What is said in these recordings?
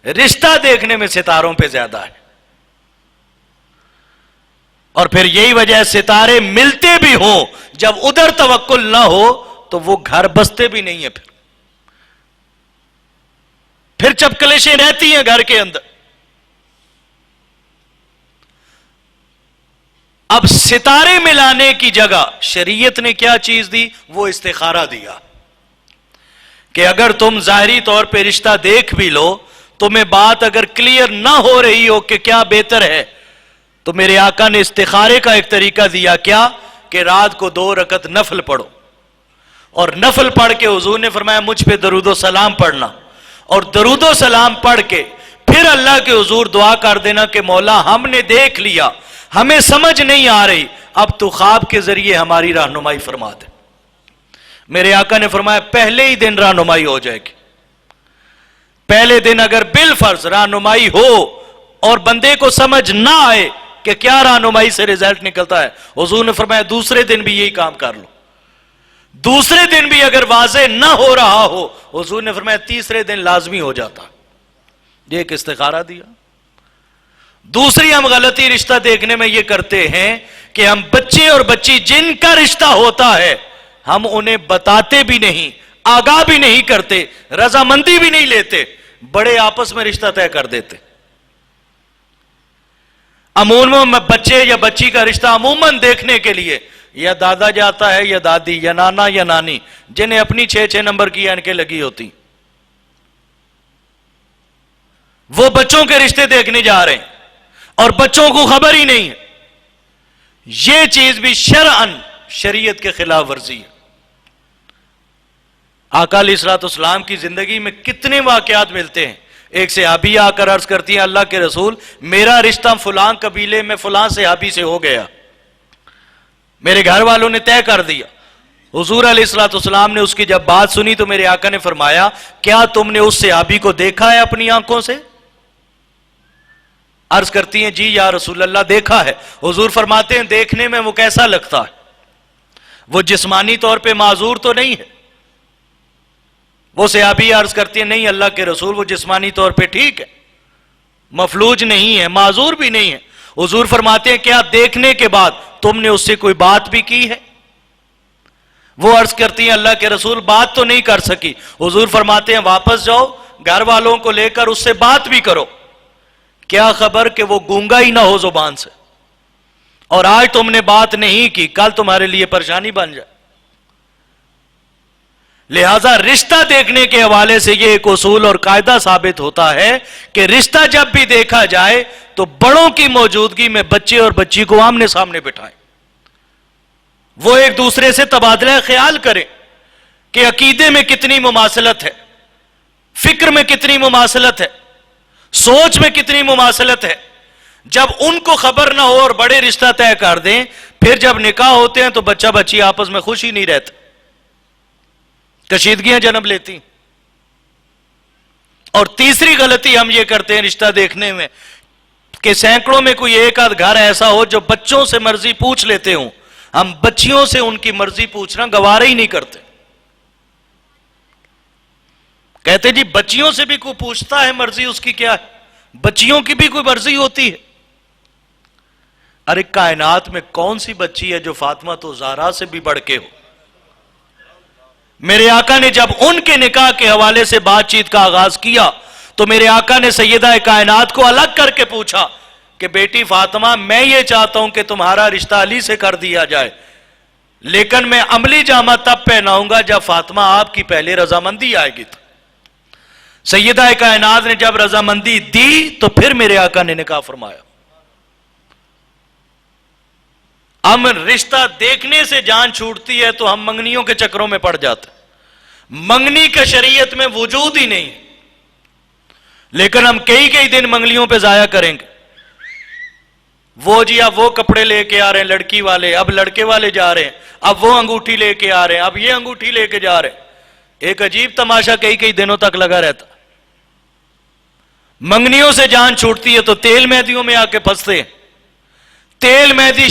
رشتہ دیکھنے میں ستاروں پہ زیادہ ہے. اور پھر یہی وجہ ہے ستارے ملتے بھی ہوں جب ادھر توکل نہ ہو تو وہ گھر بستے بھی نہیں ہیں. پھر چپکلیشیں رہتی ہیں گھر کے اندر. اب ستارے ملانے کی جگہ شریعت نے کیا چیز دی؟ وہ استخارہ دیا کہ اگر تم ظاہری طور پہ رشتہ دیکھ بھی لو، تمہیں بات اگر کلیئر نہ ہو رہی ہو کہ کیا بہتر ہے، تو میرے آقا نے استخارے کا ایک طریقہ دیا. کیا کہ رات کو 2 رکعت نفل پڑھو، اور نفل پڑھ کے حضور نے فرمایا مجھ پہ درود و سلام پڑھنا، اور درود و سلام پڑھ کے پھر اللہ کے حضور دعا کر دینا کہ مولا ہم نے دیکھ لیا، ہمیں سمجھ نہیں آ رہی، اب تو خواب کے ذریعے ہماری رہنمائی فرما دے. میرے آقا نے فرمایا پہلے ہی دن رہنمائی ہو جائے گی. پہلے دن اگر بالفرض رہنمائی ہو اور بندے کو سمجھ نہ آئے کہ کیا رہنمائی سے رزلٹ نکلتا ہے، حضور نے فرمایا دوسرے دن بھی یہی کام کر لو. دوسرے دن بھی اگر واضح نہ ہو رہا ہو، حضور نے فرمایا تیسرے دن لازمی ہو جاتا. یہ ایک استخارہ دیا. دوسری ہم غلطی رشتہ دیکھنے میں یہ کرتے ہیں کہ ہم بچے اور بچی جن کا رشتہ ہوتا ہے ہم انہیں بتاتے بھی نہیں، آگاہ بھی نہیں کرتے، رضامندی بھی نہیں لیتے، بڑے آپس میں رشتہ طے کر دیتے. عموماً بچے یا بچی کا رشتہ عموماً دیکھنے کے لیے یا دادا جاتا ہے یا دادی یا نانا یا نانی، جنہیں اپنی 6 نمبر کی اینکیں لگی ہوتی، وہ بچوں کے رشتے دیکھنے جا رہے ہیں اور بچوں کو خبر ہی نہیں ہے. یہ چیز بھی شرعاً شریعت کے خلاف ورزی ہے. آقا علیہ الصلوۃ والسلام کی زندگی میں کتنے واقعات ملتے ہیں. ایک صحابی آ کر عرض کرتی ہیں اللہ کے رسول میرا رشتہ فلاں قبیلے میں فلاں صحابی سے ہو گیا، میرے گھر والوں نے طے کر دیا. حضور علیہ الصلوۃ والسلام نے اس کی جب بات سنی تو میرے آقا نے فرمایا کیا تم نے اس صحابی کو دیکھا ہے اپنی آنکھوں سے؟ عرض کرتی ہیں جی یا رسول اللہ دیکھا ہے. حضور فرماتے ہیں دیکھنے میں وہ کیسا لگتا ہے؟ وہ جسمانی طور پہ معذور تو نہیں ہے؟ وہ صحابی عرض کرتی ہیں نہیں اللہ کے رسول وہ جسمانی طور پہ ٹھیک ہے، مفلوج نہیں ہے، معذور بھی نہیں ہے. حضور فرماتے ہیں کیا دیکھنے کے بعد تم نے اس سے کوئی بات بھی کی ہے؟ وہ عرض کرتی ہیں اللہ کے رسول بات تو نہیں کر سکی. حضور فرماتے ہیں واپس جاؤ گھر والوں کو لے کر اس سے بات بھی کرو، کیا خبر کہ وہ گونگا ہی نہ ہو زبان سے، اور آج تم نے بات نہیں کی کل تمہارے لیے پریشانی بن جائے. لہذا رشتہ دیکھنے کے حوالے سے یہ ایک اصول اور قاعدہ ثابت ہوتا ہے کہ رشتہ جب بھی دیکھا جائے تو بڑوں کی موجودگی میں بچے اور بچی کو آمنے سامنے بٹھائیں، وہ ایک دوسرے سے تبادلہ خیال کریں کہ عقیدے میں کتنی مماثلت ہے، فکر میں کتنی مماثلت ہے، سوچ میں کتنی مماثلت ہے. جب ان کو خبر نہ ہو اور بڑے رشتہ طے کر دیں، پھر جب نکاح ہوتے ہیں تو بچہ بچی آپس میں خوش ہی نہیں رہتے، کشیدگیاں جنم لیتی. اور تیسری غلطی ہم یہ کرتے ہیں رشتہ دیکھنے میں کہ سینکڑوں میں کوئی ایک آدھ گھر ایسا ہو جو بچوں سے مرضی پوچھ لیتے ہوں، ہم بچیوں سے ان کی مرضی پوچھنا گوارا ہی نہیں کرتے. کہتے جی بچیوں سے بھی کوئی پوچھتا ہے مرضی اس کی کیا ہے، بچیوں کی بھی کوئی مرضی ہوتی ہے. ارے کائنات میں کون سی بچی ہے جو فاطمہ تو زہرا سے بھی بڑھ کے ہو؟ میرے آقا نے جب ان کے نکاح کے حوالے سے بات چیت کا آغاز کیا تو میرے آقا نے سیدہ کائنات کو الگ کر کے پوچھا کہ بیٹی فاطمہ میں یہ چاہتا ہوں کہ تمہارا رشتہ علی سے کر دیا جائے، لیکن میں عملی جامہ تب پہناؤں گا جب فاطمہ آپ کی پہلے رضامندی آئے گی. سیدہ کائنات نے جب رضامندی دی تو پھر میرے آقا نے نکاح فرمایا. ہم رشتہ دیکھنے سے جان چھوٹتی ہے تو ہم منگنیوں کے چکروں میں پڑ جاتے ہیں. منگنی کا شریعت میں وجود ہی نہیں، لیکن ہم کئی دن منگلیوں پہ ضائع کریں گے. وہ جی اب وہ کپڑے لے کے آ رہے ہیں لڑکی والے، اب لڑکے والے جا رہے ہیں، اب وہ انگوٹھی لے کے آ رہے ہیں، اب یہ انگوٹھی لے کے جا رہے ہیں. ایک عجیب تماشا کئی دنوں تک لگا رہتا. منگنیوں سے جان چھوٹتی ہے تو تیل مہندیوں میں آ کے پھنستے ہیں. تیل مہندی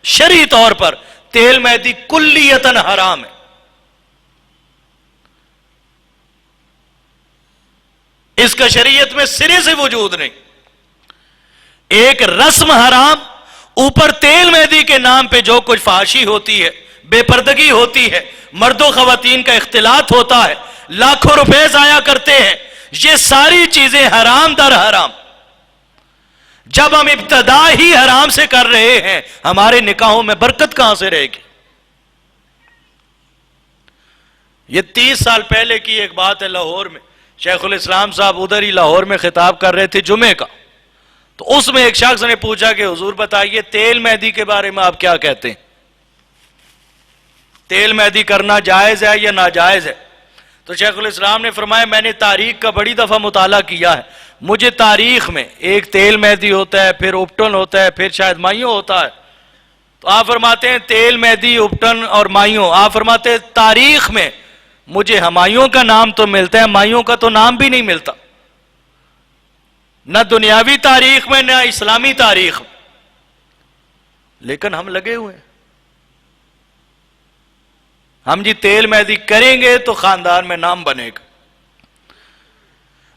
شرعی طور پر تیل مہندی کلیتاً حرام ہے. اس کا شریعت میں سرے سے وجود نہیں. ایک رسم حرام، اوپر تیل مہندی کے نام پہ جو کچھ فحاشی ہوتی ہے، بے پردگی ہوتی ہے، مرد و خواتین کا اختلاط ہوتا ہے، لاکھوں روپے ضائع کرتے ہیں، یہ ساری چیزیں حرام در حرام. جب ہم ابتدا ہی حرام سے کر رہے ہیں، ہمارے نکاحوں میں برکت کہاں سے رہے گی؟ یہ 30 سال پہلے کی ایک بات ہے. لاہور میں شیخ الاسلام صاحب ادھر ہی لاہور میں خطاب کر رہے تھے جمعے کا، تو اس میں ایک شخص نے پوچھا کہ حضور بتائیے تیل مہندی کے بارے میں آپ کیا کہتے ہیں؟ تیل مہندی کرنا جائز ہے یا ناجائز ہے؟ تو شیخ الاسلام نے فرمایا میں نے تاریخ کا بڑی دفعہ مطالعہ کیا ہے، مجھے تاریخ میں ایک تیل مہندی ہوتا ہے، پھر اپٹن ہوتا ہے، پھر شاید مائیوں ہوتا ہے. تو آپ فرماتے ہیں تیل مہندی، اپٹن اور مائیوں، آپ فرماتے ہیں تاریخ میں مجھے ہمایوں کا نام تو ملتا ہے، مائیوں کا تو نام بھی نہیں ملتا، نہ دنیاوی تاریخ میں نہ اسلامی تاریخ میں. لیکن ہم لگے ہوئے ہیں، ہم جی تیل مہندی کریں گے تو خاندان میں نام بنے گا.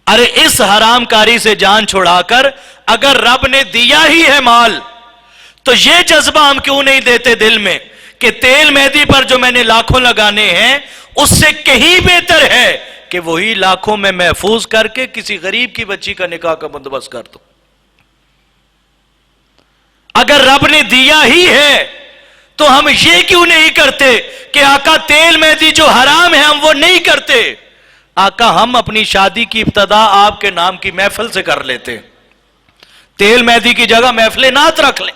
ارے اس حرام کاری سے جان چھڑا کر اگر رب نے دیا ہی ہے مال تو یہ جذبہ ہم کیوں نہیں دیتے دل میں کہ تیل مہندی پر جو میں نے لاکھوں لگانے ہیں اس سے کہیں بہتر ہے کہ وہی لاکھوں میں محفوظ کر کے کسی غریب کی بچی کا نکاح کا بندوبست کر دو. اگر رب نے دیا ہی ہے تو ہم یہ کیوں نہیں کرتے کہ آقا تیل مہندی جو حرام ہے ہم وہ نہیں کرتے؟ آقا ہم اپنی شادی کی ابتدا آپ کے نام کی محفل سے کر لیتے، تیل مہندی کی جگہ محفل نعت رکھ لیں،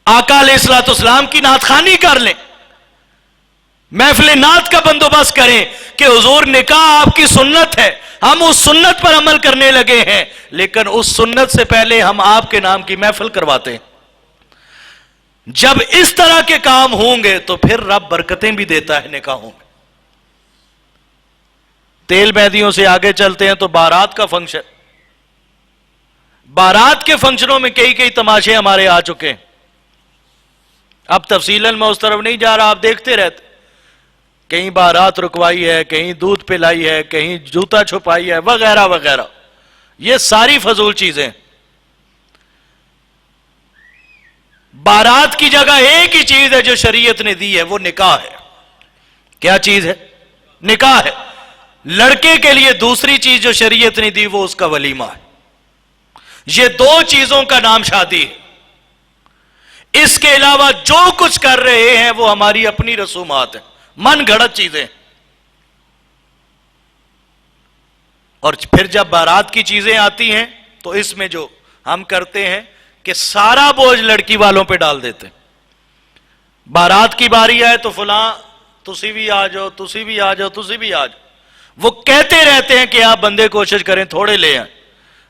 آقا علیہ الصلوۃ والسلام کی نعت خوانی کر لیں، محفل نعت کا بندوبست کریں کہ حضور نکاح آپ کی سنت ہے، ہم اس سنت پر عمل کرنے لگے ہیں، لیکن اس سنت سے پہلے ہم آپ کے نام کی محفل کرواتے ہیں. جب اس طرح کے کام ہوں گے تو پھر رب برکتیں بھی دیتا ہے نکاحوں میں. تیل مہندیوں سے آگے چلتے ہیں تو بارات کا فنکشن، بارات کے فنکشنوں میں کئی تماشے ہمارے آ چکے ہیں. اب تفصیلاً میں اس طرف نہیں جا رہا، آپ دیکھتے رہتے، کہیں بارات رکوائی ہے، کہیں دودھ پلائی ہے، کہیں جوتا چھپائی ہے، وغیرہ وغیرہ. یہ ساری فضول چیزیں. بارات کی جگہ ایک ہی چیز ہے جو شریعت نے دی ہے، وہ نکاح ہے. کیا چیز ہے؟ نکاح ہے. لڑکے کے لیے دوسری چیز جو شریعت نے دی وہ اس کا ولیمہ ہے. یہ دو چیزوں کا نام شادی ہے. اس کے علاوہ جو کچھ کر رہے ہیں وہ ہماری اپنی رسومات ہیں، من گھڑت چیزیں. اور پھر جب بارات کی چیزیں آتی ہیں تو اس میں جو ہم کرتے ہیں کہ سارا بوجھ لڑکی والوں پہ ڈال دیتے ہیں. بارات کی باری آئے تو فلاں تسی بھی آ جاؤ، تسی بھی آ جاؤ، تسی بھی آ جاؤ. وہ کہتے رہتے ہیں کہ آپ بندے کوشش کریں تھوڑے لے آئیں.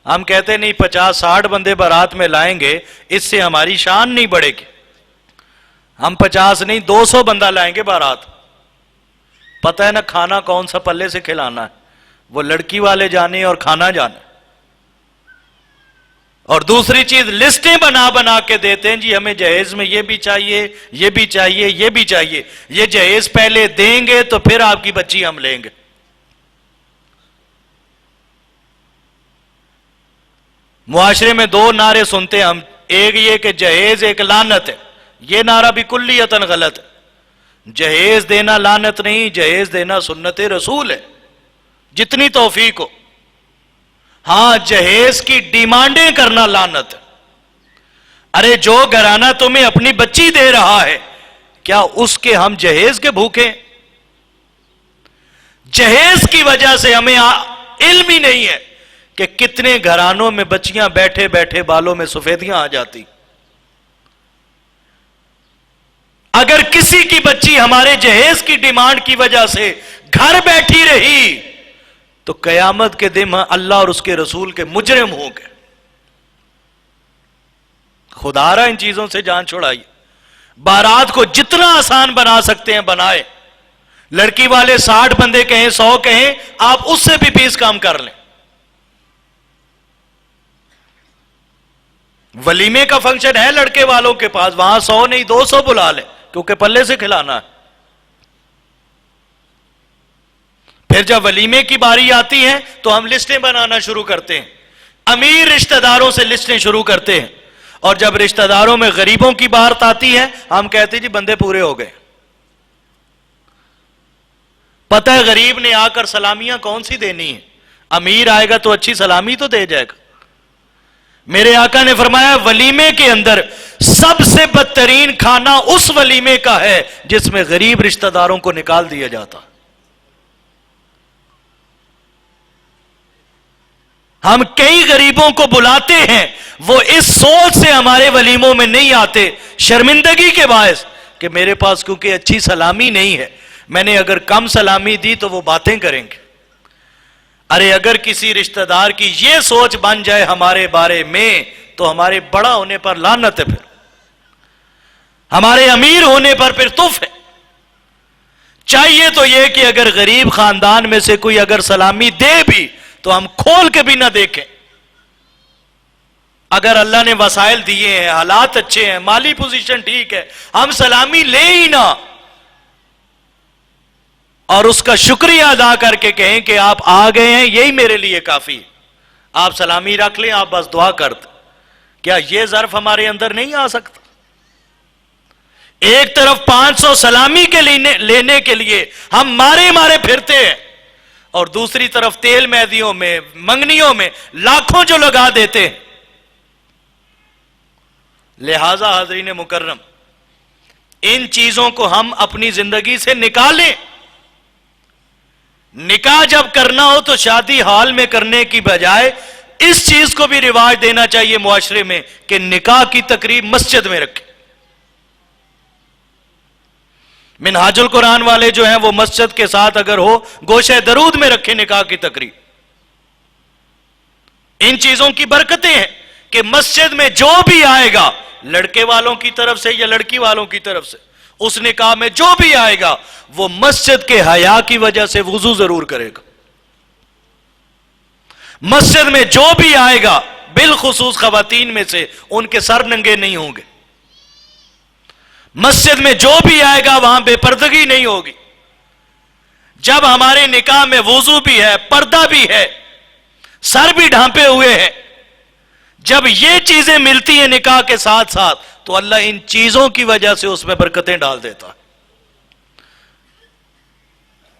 ہم کہتے نہیں 50-60 بندے بارات میں لائیں گے اس سے ہماری شان نہیں بڑھے گی. ہم 50 نہیں 200 بندہ لائیں گے بارات. پتہ ہے نا کھانا کون سا پلے سے کھلانا ہے، وہ لڑکی والے جانے اور کھانا جانا. اور دوسری چیز لسٹیں بنا کے دیتے ہیں، جی ہمیں جہیز میں یہ بھی چاہیے، یہ بھی چاہیے، یہ بھی چاہیے. یہ جہیز پہلے دیں گے تو پھر آپ کی بچی ہم لیں گے. معاشرے میں 2 نعرے سنتے ہیں ہم، ایک یہ کہ جہیز ایک لعنت ہے. یہ نعرہ بھی کلیتاً غلط ہے. جہیز دینا لعنت نہیں، جہیز دینا سنت رسول ہے جتنی توفیق ہو. ہاں جہیز کی ڈیمانڈیں کرنا لعنت ہے. ارے جو گھرانہ تمہیں اپنی بچی دے رہا ہے کیا اس کے ہم جہیز کے بھوکے؟ جہیز کی وجہ سے ہمیں علم ہی نہیں ہے کہ کتنے گھرانوں میں بچیاں بیٹھے بیٹھے بالوں میں سفیدیاں آ جاتی. اگر کسی کی بچی ہمارے جہیز کی ڈیمانڈ کی وجہ سے گھر بیٹھی رہی تو قیامت کے دن اللہ اور اس کے رسول کے مجرم ہوں گے. خدا را ان چیزوں سے جان چھڑائیے. بارات کو جتنا آسان بنا سکتے ہیں بنائے. لڑکی والے 60 بندے کہیں 100 کہیں، آپ اس سے بھی 20 کام کر لیں. ولیمے کا فنکشن ہے لڑکے والوں کے پاس، وہاں 100 نہیں 200 بلا لیں کیونکہ پلے سے کھلانا ہے. پھر جب ولیمے کی باری آتی ہے تو ہم لسٹیں بنانا شروع کرتے ہیں، امیر رشتہ داروں سے لسٹیں شروع کرتے ہیں، اور جب رشتہ داروں میں غریبوں کی بات آتی ہے ہم کہتے ہیں جی بندے پورے ہو گئے۔ پتہ ہے غریب نے آ کر سلامیاں کون سی دینی ہے، امیر آئے گا تو اچھی سلامی تو دے جائے گا۔ میرے آقا نے فرمایا ولیمے کے اندر سب سے بدترین کھانا اس ولیمے کا ہے جس میں غریب رشتہ داروں کو نکال دیا جاتا۔ ہم کئی غریبوں کو بلاتے ہیں، وہ اس سوچ سے ہمارے ولیموں میں نہیں آتے، شرمندگی کے باعث کہ میرے پاس کیونکہ اچھی سلامی نہیں ہے، میں نے اگر کم سلامی دی تو وہ باتیں کریں گے۔ ارے اگر کسی رشتہ دار کی یہ سوچ بن جائے ہمارے بارے میں تو ہمارے بڑا ہونے پر لعنت ہے، پھر ہمارے امیر ہونے پر پھر تف ہے۔ چاہیے تو یہ کہ اگر غریب خاندان میں سے کوئی اگر سلامی دے بھی تو ہم کھول کے بھی نہ دیکھیں۔ اگر اللہ نے وسائل دیے ہیں، حالات اچھے ہیں، مالی پوزیشن ٹھیک ہے، ہم سلامی لیں ہی نہ، اور اس کا شکریہ ادا کر کے کہیں کہ آپ آ گئے ہیں یہی میرے لیے کافی، آپ سلامی رکھ لیں، آپ بس دعا کر دیں۔ کیا یہ ظرف ہمارے اندر نہیں آ سکتا؟ ایک طرف 500 سلامی کے لینے کے لیے ہم مارے پھرتے ہیں، اور دوسری طرف تیل مہدیوں میں منگنیوں میں لاکھوں جو لگا دیتے ہیں۔ لہذا حاضرین مکرم، ان چیزوں کو ہم اپنی زندگی سے نکالیں۔ نکاح جب کرنا ہو تو شادی ہال میں کرنے کی بجائے اس چیز کو بھی رواج دینا چاہیے معاشرے میں کہ نکاح کی تقریب مسجد میں رکھیں۔ منہاج القرآن والے جو ہیں وہ مسجد کے ساتھ اگر ہو گوشہ درود میں رکھیں نکاح کی تقریب۔ ان چیزوں کی برکتیں ہیں کہ مسجد میں جو بھی آئے گا، لڑکے والوں کی طرف سے یا لڑکی والوں کی طرف سے، اس نکاح میں جو بھی آئے گا وہ مسجد کے حیا کی وجہ سے وضو ضرور کرے گا۔ مسجد میں جو بھی آئے گا بالخصوص خواتین میں سے ان کے سر ننگے نہیں ہوں گے۔ مسجد میں جو بھی آئے گا وہاں بے پردگی نہیں ہوگی۔ جب ہمارے نکاح میں وضو بھی ہے، پردہ بھی ہے، سر بھی ڈھانپے ہوئے ہیں، جب یہ چیزیں ملتی ہیں نکاح کے ساتھ ساتھ تو اللہ ان چیزوں کی وجہ سے اس میں برکتیں ڈال دیتا ہے۔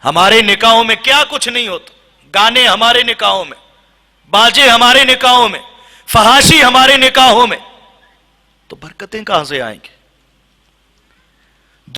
ہمارے نکاحوں میں کیا کچھ نہیں ہوتا، گانے ہمارے نکاحوں میں، باجے ہمارے نکاحوں میں، فحاشی ہمارے نکاحوں میں، تو برکتیں کہاں سے آئیں گی؟